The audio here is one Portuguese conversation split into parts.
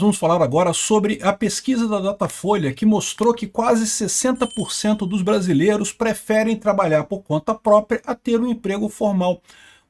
Vamos falar agora sobre a pesquisa da Datafolha que mostrou que quase 60% dos brasileiros preferem trabalhar por conta própria a ter um emprego formal.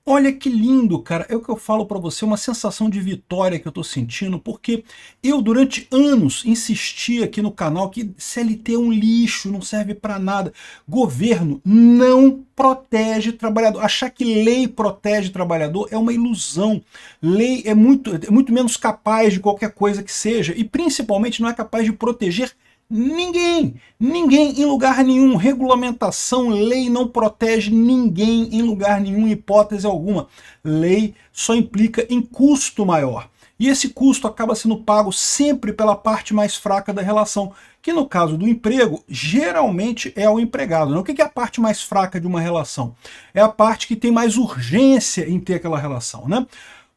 Olha que lindo, cara. É o que eu falo para você, uma sensação de vitória que eu tô sentindo, porque eu durante anos insisti aqui no canal que CLT é um lixo, não serve para nada. Governo não protege trabalhador. Achar que lei protege trabalhador é uma ilusão. Lei é muito menos capaz de qualquer coisa que seja, e principalmente não é capaz de proteger ninguém, ninguém em lugar nenhum. Regulamentação, lei não protege ninguém em lugar nenhum, hipótese alguma. Lei só implica em custo maior. E esse custo acaba sendo pago sempre pela parte mais fraca da relação, que no caso do emprego, geralmente é o empregado. O que é a parte mais fraca de uma relação? É a parte que tem mais urgência em ter aquela relação, né?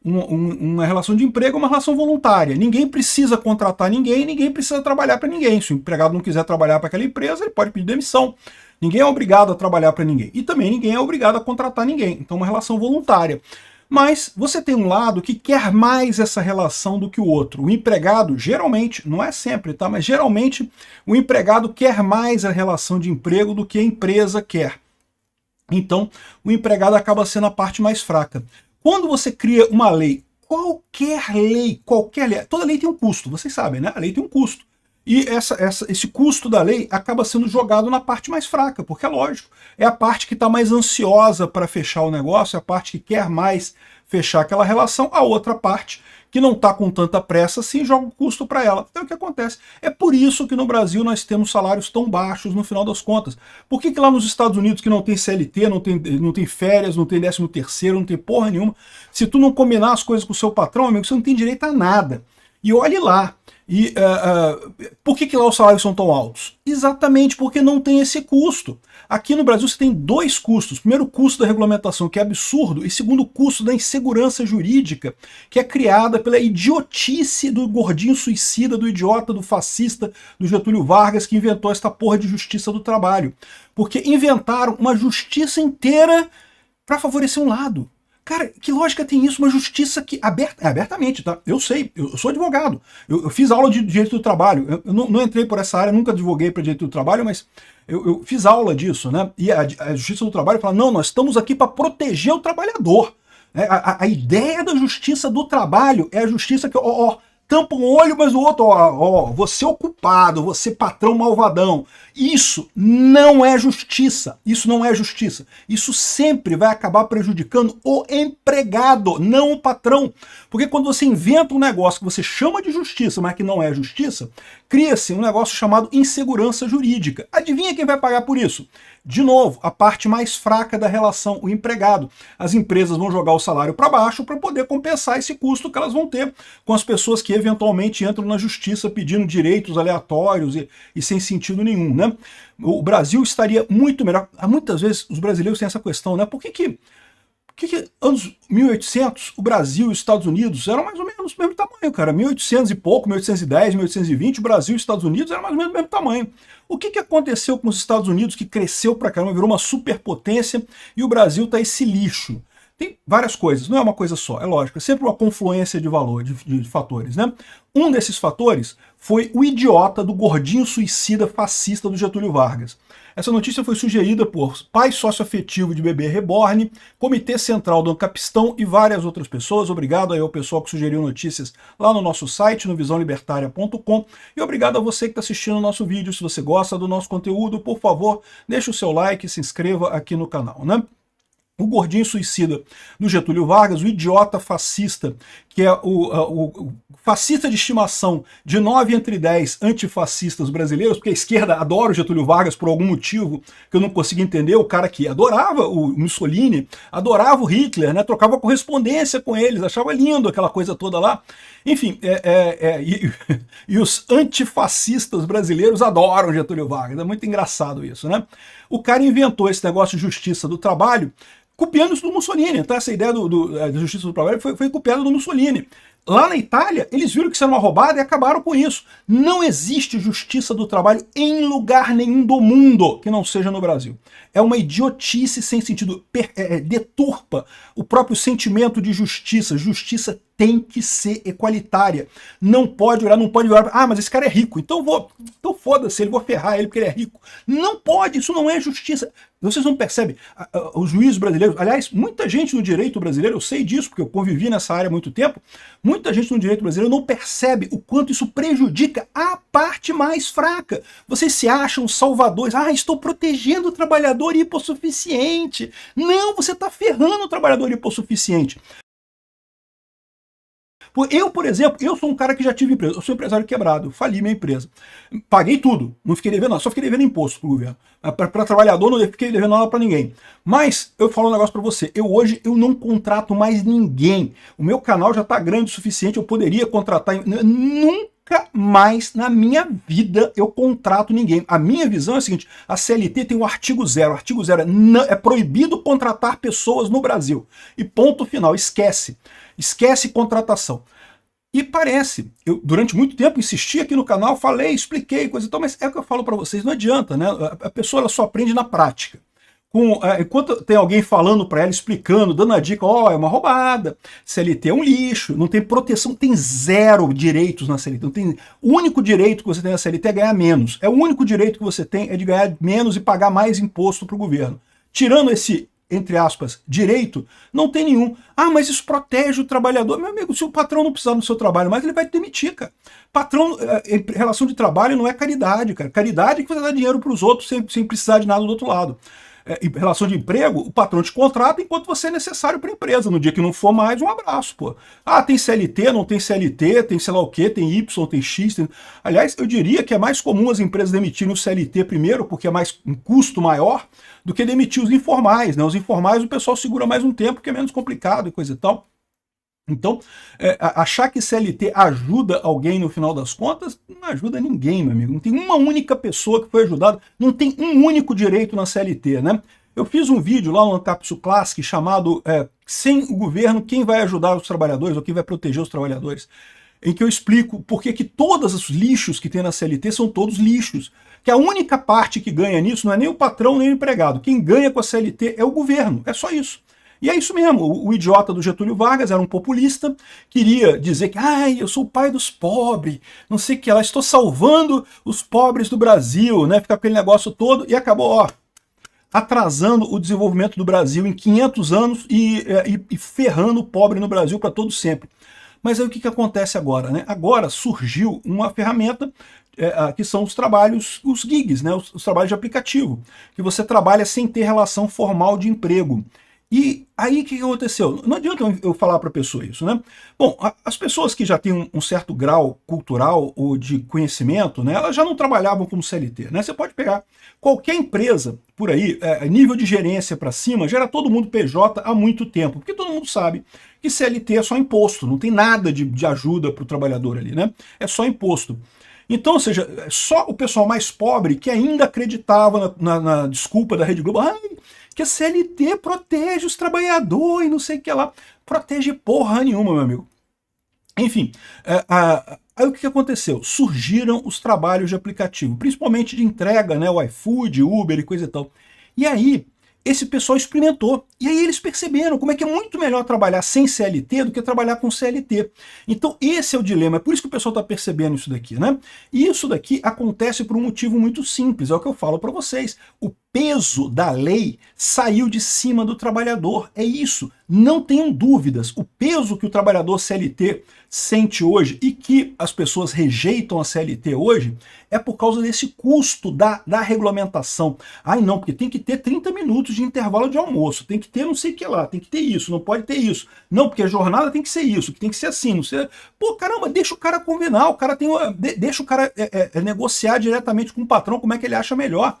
Uma relação de emprego é uma relação voluntária. Ninguém precisa contratar ninguém, ninguém precisa trabalhar para ninguém. Se o empregado não quiser trabalhar para aquela empresa, ele pode pedir demissão. Ninguém é obrigado a trabalhar para ninguém. E também ninguém é obrigado a contratar ninguém. Então é uma relação voluntária. Mas você tem um lado que quer mais essa relação do que o outro. O empregado, geralmente, não é sempre, tá? Mas geralmente o empregado quer mais a relação de emprego do que a empresa quer. Então o empregado acaba sendo a parte mais fraca. Quando você cria uma lei, qualquer lei, toda lei tem um custo, vocês sabem, né? A lei tem um custo. E esse custo da lei acaba sendo jogado na parte mais fraca, porque é lógico, é a parte que está mais ansiosa para fechar o negócio, é a parte que quer mais fechar aquela relação, a outra parte que não está com tanta pressa assim, joga o custo para ela. Então o que acontece? É por isso que no Brasil nós temos salários tão baixos no final das contas. Por que lá nos Estados Unidos, que não tem CLT, não tem férias, não tem 13º, não tem porra nenhuma, se tu não combinar as coisas com o seu patrão, amigo, você não tem direito a nada. E olhe lá. E por que lá os salários são tão altos? Exatamente porque não tem esse custo. Aqui no Brasil você tem dois custos. Primeiro, o custo da regulamentação, que é absurdo, e segundo, o custo da insegurança jurídica, que é criada pela idiotice do gordinho suicida, do idiota, do fascista, do Getúlio Vargas, que inventou esta porra de justiça do trabalho. Porque inventaram uma justiça inteira para favorecer um lado. Cara, que lógica tem isso? Uma justiça que abertamente, tá? Eu sei, eu sou advogado, eu fiz aula de direito do trabalho, eu não entrei por essa área, nunca advoguei para direito do trabalho, mas eu fiz aula disso, né? E a justiça do trabalho fala, não, nós estamos aqui para proteger o trabalhador. A ideia da justiça do trabalho é a justiça que, tampa um olho, mas o outro, você é o culpado, você patrão malvadão. Isso não é justiça. Isso não é justiça. Isso sempre vai acabar prejudicando o empregado, não o patrão. Porque quando você inventa um negócio que você chama de justiça, mas que não é justiça, cria-se um negócio chamado insegurança jurídica. Adivinha quem vai pagar por isso? De novo, a parte mais fraca da relação, o empregado. As empresas vão jogar o salário para baixo para poder compensar esse custo que elas vão ter com as pessoas que eventualmente entram na justiça pedindo direitos aleatórios e sem sentido nenhum, né? O Brasil estaria muito melhor. Muitas vezes os brasileiros têm essa questão, né? Por que anos 1800 o Brasil e os Estados Unidos eram mais ou menos do mesmo tamanho, cara? 1800 e pouco, 1810, 1820, o Brasil e os Estados Unidos eram mais ou menos do mesmo tamanho. O que aconteceu com os Estados Unidos, que cresceu pra caramba, virou uma superpotência, e o Brasil tá esse lixo? Tem várias coisas, não é uma coisa só, é lógico, é sempre uma confluência de valor, de fatores, né? Um desses fatores foi o idiota do gordinho suicida fascista do Getúlio Vargas. Essa notícia foi sugerida por pai sócio-afetivo de bebê reborn, Comitê Central do Ancapistão e várias outras pessoas. Obrigado aí ao pessoal que sugeriu notícias lá no nosso site, no visãolibertaria.com, e obrigado a você que está assistindo o nosso vídeo. Se você gosta do nosso conteúdo, por favor, deixe o seu like e se inscreva aqui no canal, né? O gordinho suicida do Getúlio Vargas, o idiota fascista, que é o fascista de estimação de 9 entre 10 antifascistas brasileiros, porque a esquerda adora o Getúlio Vargas por algum motivo que eu não consigo entender, o cara que adorava o Mussolini, adorava o Hitler, né, trocava correspondência com eles, achava lindo aquela coisa toda lá. Enfim, e os antifascistas brasileiros adoram Getúlio Vargas, é muito engraçado isso, né? O cara inventou esse negócio de justiça do trabalho, copiando isso do Mussolini, tá? Essa ideia da justiça do trabalho foi copiada do Mussolini. Lá na Itália, eles viram que isso era uma roubada e acabaram com isso. Não existe justiça do trabalho em lugar nenhum do mundo que não seja no Brasil. É uma idiotice sem sentido, deturpa o próprio sentimento de justiça. Justiça tem que ser equalitária. Não pode olhar, ah, mas esse cara é rico, então foda-se, ele vou ferrar ele porque ele é rico. Não pode, isso não é justiça. Vocês não percebem? Os juízes brasileiros, aliás, muita gente no direito brasileiro, eu sei disso, porque eu convivi nessa área há muito tempo, muita gente no direito brasileiro não percebe o quanto isso prejudica a parte mais fraca. Vocês se acham salvadores, estou protegendo o trabalhador hipossuficiente. Não, você está ferrando o trabalhador hipossuficiente. Eu, por exemplo, eu sou um cara que já tive empresa, eu sou empresário quebrado, fali minha empresa. Paguei tudo, não fiquei devendo nada, só fiquei devendo imposto pro governo. Para trabalhador não fiquei devendo nada para ninguém. Mas eu falo um negócio para você, hoje eu não contrato mais ninguém. O meu canal já está grande o suficiente, eu poderia contratar, nunca mais na minha vida eu contrato ninguém. A minha visão é a seguinte, a CLT tem o artigo 0, o artigo 0 é proibido contratar pessoas no Brasil. E ponto final, esquece. Esquece contratação. E parece, eu durante muito tempo insisti aqui no canal, falei, expliquei, coisa e tal, mas é o que eu falo para vocês, não adianta, né? A pessoa ela só aprende na prática. Enquanto tem alguém falando para ela, explicando, dando a dica, é uma roubada, CLT é um lixo, não tem proteção, tem zero direitos na CLT. Não tem, o único direito que você tem na CLT é ganhar menos. É o único direito que você tem é de ganhar menos e pagar mais imposto para o governo. Tirando esse, entre aspas, direito, não tem nenhum. Mas isso protege o trabalhador. Meu amigo, se o patrão não precisar do seu trabalho mais, ele vai te demitir, cara. Patrão, em relação de trabalho não é caridade, cara. Caridade é que você dá dinheiro para os outros sem precisar de nada do outro lado. Em relação de emprego, o patrão te contrata enquanto você é necessário para a empresa. No dia que não for mais, um abraço, pô. Tem CLT, não tem CLT, tem sei lá o quê, tem Y, tem X. Aliás, eu diria que é mais comum as empresas demitirem o CLT primeiro, porque é mais um custo maior, do que demitir os informais, né? Os informais o pessoal segura mais um tempo, que é menos complicado e coisa e tal. Então, achar que CLT ajuda alguém no final das contas, não ajuda ninguém, meu amigo. Não tem uma única pessoa que foi ajudada, não tem um único direito na CLT, né? Eu fiz um vídeo lá no Ancapsu Classic chamado Sem o Governo, quem vai ajudar os trabalhadores ou quem vai proteger os trabalhadores? Em que eu explico por que todos os lixos que tem na CLT são todos lixos. Que a única parte que ganha nisso não é nem o patrão nem o empregado. Quem ganha com a CLT é o governo, é só isso. E é isso mesmo, o idiota do Getúlio Vargas era um populista, queria dizer que eu sou o pai dos pobres, não sei o que lá, estou salvando os pobres do Brasil, né? Fica aquele negócio todo e acabou, atrasando o desenvolvimento do Brasil em 500 anos e ferrando o pobre no Brasil para todo sempre. Mas aí o que acontece agora, né? Agora surgiu uma ferramenta que são os trabalhos, os gigs, né? Os trabalhos de aplicativo, que você trabalha sem ter relação formal de emprego. E aí o que aconteceu? Não adianta eu falar para a pessoa isso, né? Bom, as pessoas que já têm um certo grau cultural ou de conhecimento, né, elas já não trabalhavam como CLT, né? Você pode pegar qualquer empresa por aí, nível de gerência para cima, já era todo mundo PJ há muito tempo, porque todo mundo sabe que CLT é só imposto, não tem nada de ajuda para o trabalhador ali, né? É só imposto. Então, ou seja, só o pessoal mais pobre que ainda acreditava na desculpa da Rede Globo, que a CLT protege os trabalhadores e não sei o que lá. Protege porra nenhuma, meu amigo. Enfim, aí o que aconteceu? Surgiram os trabalhos de aplicativo, principalmente de entrega, né, o iFood, Uber e coisa e tal. E aí, esse pessoal experimentou. E aí eles perceberam como é que é muito melhor trabalhar sem CLT do que trabalhar com CLT. Então esse é o dilema, é por isso que o pessoal está percebendo isso daqui, né? E isso daqui acontece por um motivo muito simples, é o que eu falo para vocês. O peso da lei saiu de cima do trabalhador, é isso. Não tenham dúvidas, o peso que o trabalhador CLT sente hoje e que as pessoas rejeitam a CLT hoje é por causa desse custo da regulamentação. Não, porque tem que ter 30 minutos de intervalo de almoço, tem que ter não sei o que lá, tem que ter isso, não pode ter isso. Não, porque a jornada tem que ser isso, que tem que ser assim. Não sei... Pô, caramba, deixa o cara combinar, o cara tem, deixa o cara negociar diretamente com o patrão como é que ele acha melhor.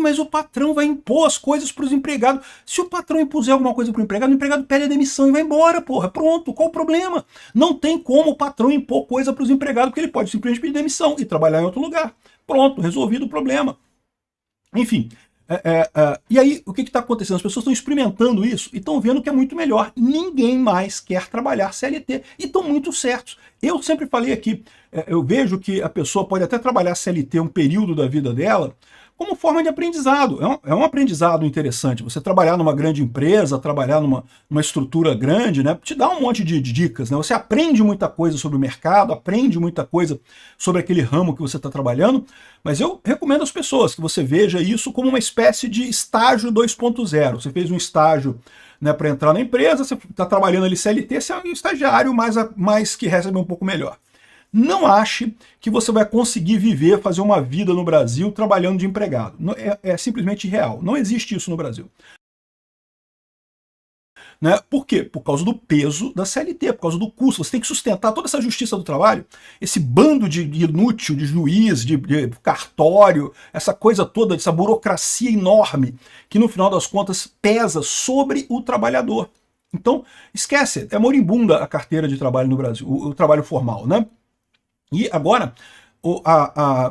Mas o patrão vai impor as coisas para os empregados. Se o patrão impuser alguma coisa para o empregado pede a demissão e vai embora, porra. Pronto, qual o problema? Não tem como o patrão impor coisa para os empregados, porque ele pode simplesmente pedir demissão e trabalhar em outro lugar. Pronto, resolvido o problema. Enfim, E aí, o que está acontecendo? As pessoas estão experimentando isso e estão vendo que é muito melhor. Ninguém mais quer trabalhar CLT e estão muito certos. Eu sempre falei aqui, eu vejo que a pessoa pode até trabalhar CLT um período da vida dela como forma de aprendizado. É um aprendizado interessante. Você trabalhar numa grande empresa, trabalhar numa estrutura grande, né, te dá um monte de dicas. Né? Você aprende muita coisa sobre o mercado, aprende muita coisa sobre aquele ramo que você está trabalhando, mas eu recomendo às pessoas que você veja isso como uma espécie de estágio 2.0. Você fez um estágio, né, para entrar na empresa, você está trabalhando ali CLT, você é um estagiário mais que recebe um pouco melhor. Não ache que você vai conseguir viver, fazer uma vida no Brasil trabalhando de empregado. É simplesmente irreal. Não existe isso no Brasil. Né? Por quê? Por causa do peso da CLT, por causa do custo. Você tem que sustentar toda essa justiça do trabalho, esse bando de inútil, de juiz, de cartório, essa coisa toda, essa burocracia enorme, que no final das contas pesa sobre o trabalhador. Então, esquece, é moribunda a carteira de trabalho no Brasil, o trabalho formal, né? E agora,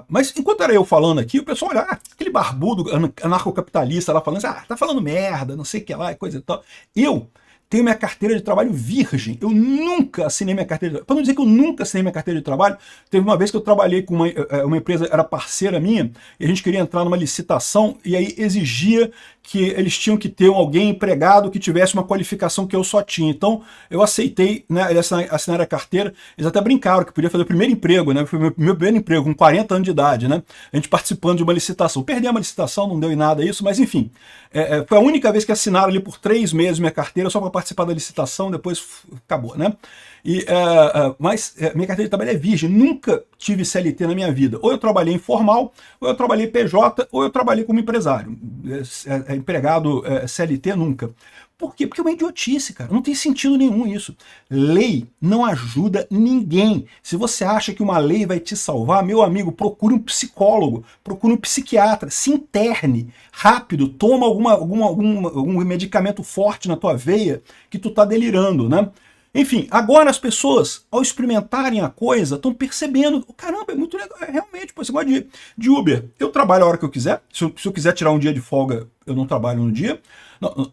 mas enquanto era eu falando aqui, o pessoal olha, aquele barbudo anarcocapitalista lá falando assim, tá falando merda, não sei o que lá, e coisa e tal. Eu tenho minha carteira de trabalho virgem. Eu nunca assinei minha carteira de trabalho. Para não dizer que eu nunca assinei minha carteira de trabalho, teve uma vez que eu trabalhei com uma empresa, era parceira minha, e a gente queria entrar numa licitação, e aí exigia que eles tinham que ter alguém empregado que tivesse uma qualificação que eu só tinha. Então, eu aceitei, né, assinar a carteira. Eles até brincaram que podia fazer o primeiro emprego, né? Foi meu primeiro emprego, com 40 anos de idade, né? A gente participando de uma licitação. Perdi uma licitação, não deu em nada isso, mas enfim. Foi a única vez que assinaram ali por 3 meses minha carteira, só para participar da licitação, depois acabou, né? Mas minha carteira de trabalho é virgem, nunca tive CLT na minha vida. Ou eu trabalhei informal, ou eu trabalhei PJ, ou eu trabalhei como empresário. Empregado CLT nunca. Por quê? Porque é uma idiotice, cara. Não tem sentido nenhum isso. Lei não ajuda ninguém. Se você acha que uma lei vai te salvar, meu amigo, procure um psicólogo, procure um psiquiatra, se interne rápido, toma algum medicamento forte na tua veia que tu tá delirando, né? Enfim, agora as pessoas, ao experimentarem a coisa, estão percebendo, caramba, é muito legal, realmente, pô, você gosta de Uber. Eu trabalho a hora que eu quiser, se eu quiser tirar um dia de folga, eu não trabalho no dia.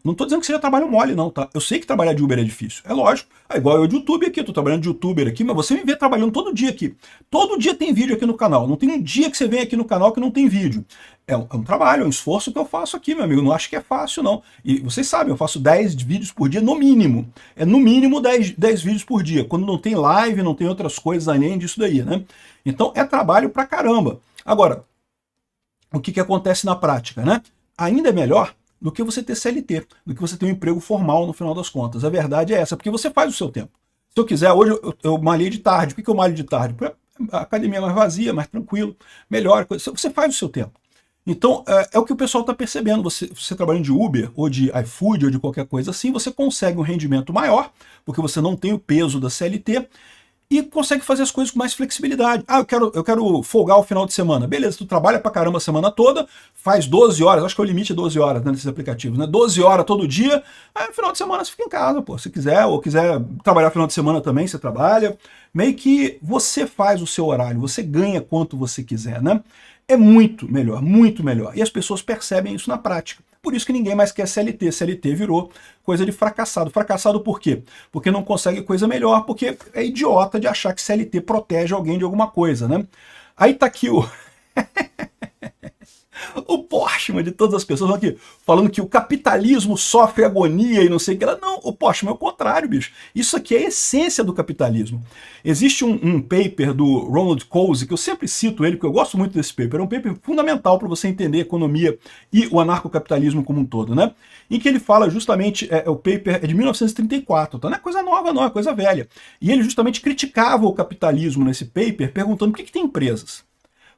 Não estou dizendo que seja trabalho mole, não, tá? Eu sei que trabalhar de Uber é difícil, é lógico. Igual eu de YouTube aqui, eu tô trabalhando de YouTuber aqui, mas você me vê trabalhando todo dia aqui. Todo dia tem vídeo aqui no canal, não tem um dia que você vem aqui no canal que não tem vídeo. É um trabalho, é um esforço que eu faço aqui, meu amigo, não acho que é fácil, não. E vocês sabem, eu faço 10 vídeos por dia, no mínimo. É no mínimo 10 vídeos por dia, quando não tem live, não tem outras coisas além disso daí, né? Então é trabalho pra caramba. Agora, o que acontece na prática, né? Ainda é melhor do que você ter CLT, do que você ter um emprego formal no final das contas. A verdade é essa, porque você faz o seu tempo. Se eu quiser, hoje eu malhei de tarde. Por que eu malho de tarde? Porque a academia é mais vazia, mais tranquilo, melhor. Você faz o seu tempo. Então, é o que o pessoal está percebendo. Você trabalhando de Uber, ou de iFood, ou de qualquer coisa assim, você consegue um rendimento maior, porque você não tem o peso da CLT, e consegue fazer as coisas com mais flexibilidade. Eu quero folgar o final de semana. Beleza, tu trabalha pra caramba a semana toda, faz 12 horas, acho que o limite é 12 horas, né, nesses aplicativos, né? 12 horas todo dia, aí no final de semana você fica em casa, pô, se quiser, ou quiser trabalhar no final de semana também, você trabalha. Meio que você faz o seu horário, você ganha quanto você quiser, né? É muito melhor, muito melhor. E as pessoas percebem isso na prática. Por isso que ninguém mais quer CLT. CLT virou coisa de fracassado. Fracassado por quê? Porque não consegue coisa melhor, porque é idiota de achar que CLT protege alguém de alguma coisa, né? Aí tá aqui o... o Postman de todas as pessoas aqui falando que o capitalismo sofre agonia e não sei o que. Não, o Postman é o contrário, bicho. Isso aqui é a essência do capitalismo. Existe um paper do Ronald Coase, que eu sempre cito ele, porque eu gosto muito desse paper. É um paper fundamental para você entender a economia e o anarcocapitalismo como um todo, né? Em que ele fala justamente, o paper é de 1934, então não é coisa nova não, é coisa velha. E ele justamente criticava o capitalismo nesse paper, perguntando por que tem empresas.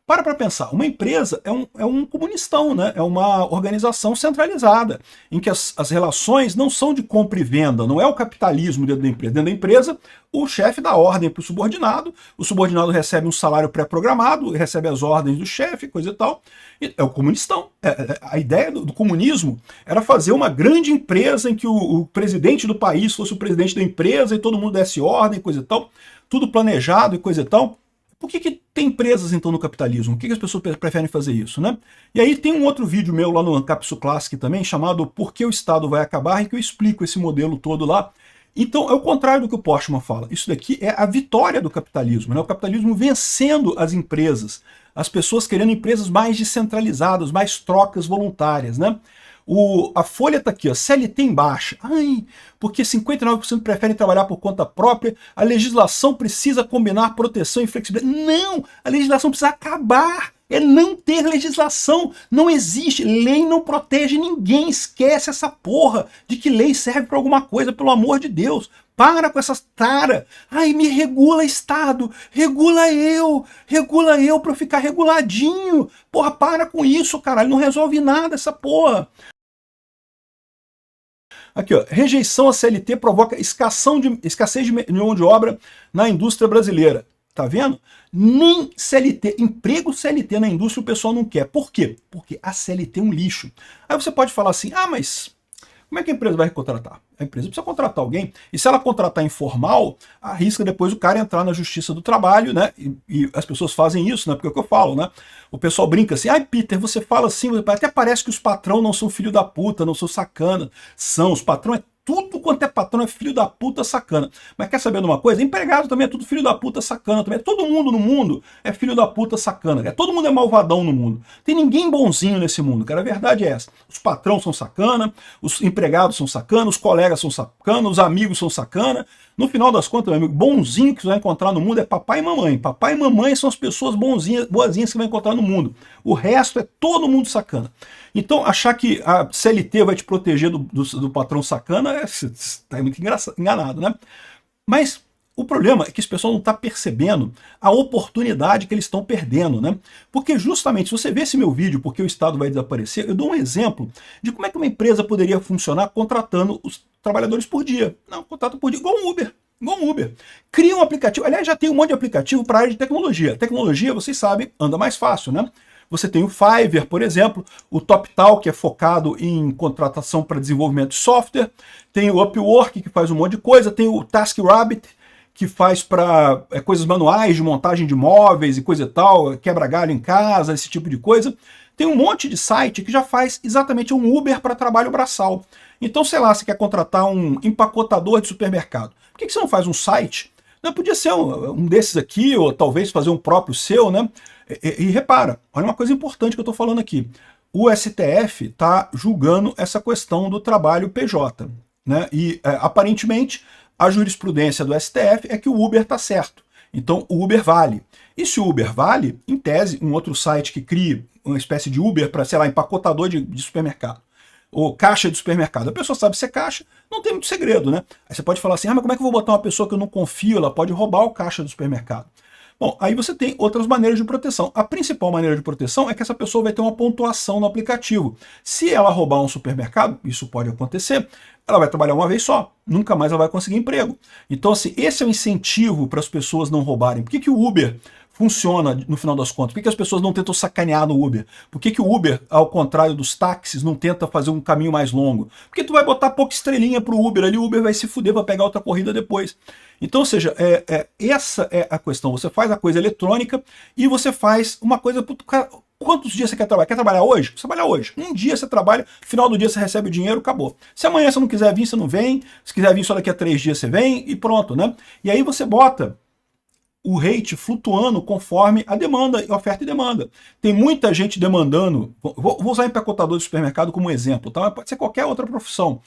Para pensar, uma empresa é um comunistão, né? É uma organização centralizada, em que as relações não são de compra e venda, não é o capitalismo dentro da empresa. Dentro da empresa, o chefe dá ordem para o subordinado recebe um salário pré-programado, recebe as ordens do chefe, coisa e tal. É o comunistão. A ideia do comunismo era fazer uma grande empresa em que o presidente do país fosse o presidente da empresa e todo mundo desse ordem, coisa e tal, tudo planejado e coisa e tal. Por que tem empresas, então, no capitalismo? Por que as pessoas preferem fazer isso, né? E aí tem um outro vídeo meu lá no Capsule Classic também, chamado Por que o Estado vai acabar, em que eu explico esse modelo todo lá. Então, é o contrário do que o Postman fala. Isso daqui é a vitória do capitalismo, né? O capitalismo vencendo as empresas, as pessoas querendo empresas mais descentralizadas, mais trocas voluntárias, né? A folha está aqui, ó, CLT em baixa. Ai, porque 59% preferem trabalhar por conta própria, a legislação precisa combinar proteção e flexibilidade. Não, a legislação precisa acabar. É não ter legislação. Não existe. Lei não protege ninguém. Esquece essa porra de que lei serve para alguma coisa, pelo amor de Deus. Para com essas taras. Ai, me regula, Estado. Regula eu para eu ficar reguladinho. Porra, para com isso, caralho. Não resolve nada essa porra. Aqui, ó, rejeição à CLT provoca escassez de mão de obra na indústria brasileira. Tá vendo? Nem CLT, emprego CLT na indústria o pessoal não quer. Por quê? Porque a CLT é um lixo. Aí você pode falar assim, ah, mas como é que a empresa vai contratar? A empresa precisa contratar alguém, e se ela contratar informal, arrisca depois o cara entrar na justiça do trabalho, né? E as pessoas fazem isso, né? Porque é o que eu falo, né? O pessoal brinca assim, ai, Peter, você fala assim, até parece que os patrão não são filho da puta, não são sacana. São, os patrão tudo quanto é patrão é filho da puta sacana. Mas quer saber de uma coisa? Empregado também é tudo filho da puta sacana também. Todo mundo no mundo é filho da puta sacana. Cara. Todo mundo é malvadão no mundo. Tem ninguém bonzinho nesse mundo, cara. A verdade é essa. Os patrões são sacana, os empregados são sacana, os colegas são sacana, os amigos são sacana. No final das contas, meu amigo, bonzinho que você vai encontrar no mundo é papai e mamãe. Papai e mamãe são as pessoas bonzinhas, boazinhas que você vai encontrar no mundo. O resto é todo mundo sacana. Então, achar que a CLT vai te proteger do patrão sacana, está muito enganado, né? Mas o problema é que esse pessoal não está percebendo a oportunidade que eles estão perdendo, né? Porque justamente, se você vê esse meu vídeo, porque o Estado vai desaparecer, eu dou um exemplo de como é que uma empresa poderia funcionar contratando os trabalhadores por dia. Não, contrata por dia, igual um Uber. Igual um Uber. Cria um aplicativo, aliás, já tem um monte de aplicativo para a área de tecnologia. Tecnologia, vocês sabem, anda mais fácil, né? Você tem o Fiverr, por exemplo, o TopTal, que é focado em contratação para desenvolvimento de software, tem o Upwork, que faz um monte de coisa, tem o TaskRabbit, que faz para coisas manuais de montagem de móveis e coisa e tal, quebra galho em casa, esse tipo de coisa. Tem um monte de site que já faz exatamente um Uber para trabalho braçal. Então, sei lá, você quer contratar um empacotador de supermercado. Por que você não faz um site? Não, podia ser um desses aqui, ou talvez fazer um próprio seu, né? E repara, olha uma coisa importante que eu estou falando aqui. O STF está julgando essa questão do trabalho PJ. Né? E aparentemente a jurisprudência do STF é que o Uber está certo. Então o Uber vale. E se o Uber vale, em tese, um outro site que crie uma espécie de Uber para, sei lá, empacotador de supermercado, ou caixa de supermercado. A pessoa sabe ser caixa, não tem muito segredo, né? Aí você pode falar assim, ah, mas como é que eu vou botar uma pessoa que eu não confio, ela pode roubar o caixa do supermercado? Bom, aí você tem outras maneiras de proteção. A principal maneira de proteção é que essa pessoa vai ter uma pontuação no aplicativo. Se ela roubar um supermercado, isso pode acontecer, ela vai trabalhar uma vez só, nunca mais ela vai conseguir emprego. Então, assim, esse é o incentivo para as pessoas não roubarem. Por que o Uber funciona no final das contas? Por que as pessoas não tentam sacanear no Uber? Por que o Uber, ao contrário dos táxis, não tenta fazer um caminho mais longo? Porque tu vai botar pouca estrelinha pro Uber ali, o Uber vai se fuder para pegar outra corrida depois. Então, ou seja, essa é a questão. Você faz a coisa eletrônica e você faz uma coisa... Quantos dias você quer trabalhar? Quer trabalhar hoje? Você trabalha hoje. Um dia você trabalha, final do dia você recebe o dinheiro, acabou. Se amanhã você não quiser vir, você não vem. Se quiser vir só daqui a 3 dias, você vem e pronto, né? E aí você bota o rate flutuando conforme a demanda, oferta e demanda. Tem muita gente demandando, vou usar empacotador de supermercado como exemplo, tá? Pode ser qualquer outra profissão.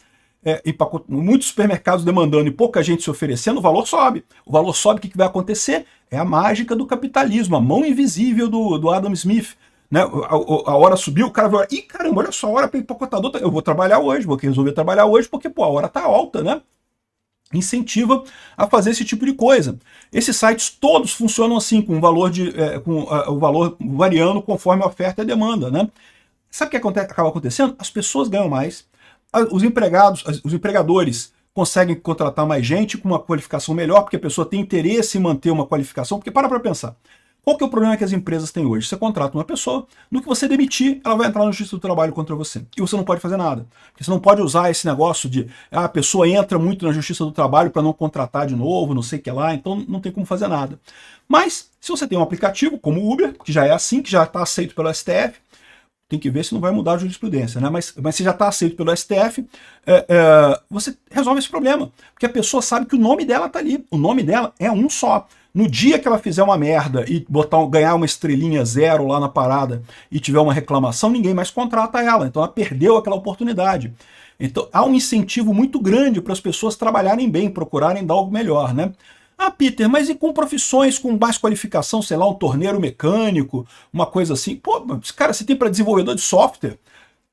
Muitos supermercados demandando e pouca gente se oferecendo, o valor sobe. O valor sobe, o que vai acontecer? É a mágica do capitalismo, a mão invisível do Adam Smith. Né? A hora subiu, o cara vai olhar, ih, caramba, olha só, a hora para empacotador, eu vou trabalhar hoje, vou resolver trabalhar hoje, porque pô, a hora tá alta, né? Incentiva a fazer esse tipo de coisa. Esses sites todos funcionam assim, com o valor, o valor variando conforme a oferta e a demanda. Né? Sabe o que acaba acontecendo? As pessoas ganham mais, os empregadores conseguem contratar mais gente com uma qualificação melhor, porque a pessoa tem interesse em manter uma qualificação, porque para pensar. Qual que é o problema que as empresas têm hoje? Você contrata uma pessoa, no que você demitir, ela vai entrar na Justiça do Trabalho contra você. E você não pode fazer nada. Porque você não pode usar esse negócio de a pessoa entra muito na Justiça do Trabalho para não contratar de novo, não sei o que lá, então não tem como fazer nada. Mas, se você tem um aplicativo como o Uber, que já é assim, que já está aceito pelo STF, tem que ver se não vai mudar a jurisprudência, né? Mas se já está aceito pelo STF, você resolve esse problema. Porque a pessoa sabe que o nome dela está ali. O nome dela é um só. No dia que ela fizer uma merda e ganhar uma estrelinha 0 lá na parada e tiver uma reclamação, ninguém mais contrata ela. Então ela perdeu aquela oportunidade. Então há um incentivo muito grande para as pessoas trabalharem bem, procurarem dar algo melhor, né? Ah, Peter, mas e com profissões com mais qualificação, sei lá, um torneiro mecânico, uma coisa assim? Pô, cara, você tem para desenvolvedor de software,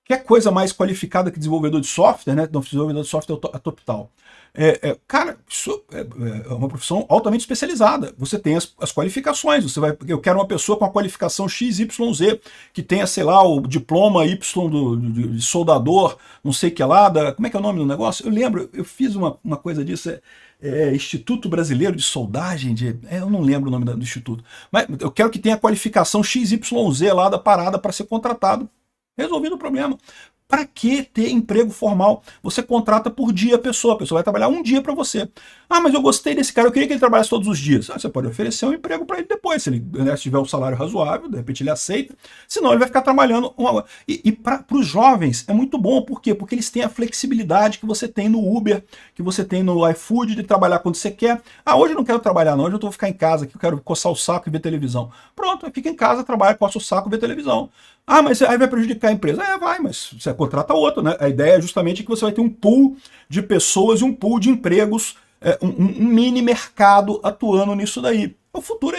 que é coisa mais qualificada que desenvolvedor de software, né? Não, desenvolvedor de software é total. Cara, isso é uma profissão altamente especializada. Você tem as qualificações. Eu quero uma pessoa com a qualificação XYZ, que tenha, sei lá, o diploma Y de soldador, não sei o que lá, como é que é o nome do negócio? Eu lembro, eu fiz uma coisa disso, Instituto Brasileiro de Soldagem, eu não lembro o nome do instituto, mas eu quero que tenha a qualificação XYZ lá da parada para ser contratado. Resolvido o problema. Para que ter emprego formal? Você contrata por dia a pessoa vai trabalhar um dia para você. Ah, mas eu gostei desse cara, eu queria que ele trabalhasse todos os dias. Você pode oferecer um emprego para ele depois, se ele tiver um salário razoável, de repente ele aceita, senão ele vai ficar trabalhando E para os jovens é muito bom, por quê? Porque eles têm a flexibilidade que você tem no Uber, que você tem no iFood, de trabalhar quando você quer. Ah, hoje eu não quero trabalhar não, hoje eu vou ficar em casa, que eu quero coçar o saco e ver televisão. Pronto, fica em casa, trabalha, coça o saco e vê televisão. Ah, mas aí vai prejudicar a empresa. Vai, mas você contrata outro, né? A ideia é justamente que você vai ter um pool de pessoas e um pool de empregos, um mini mercado atuando nisso daí. O futuro é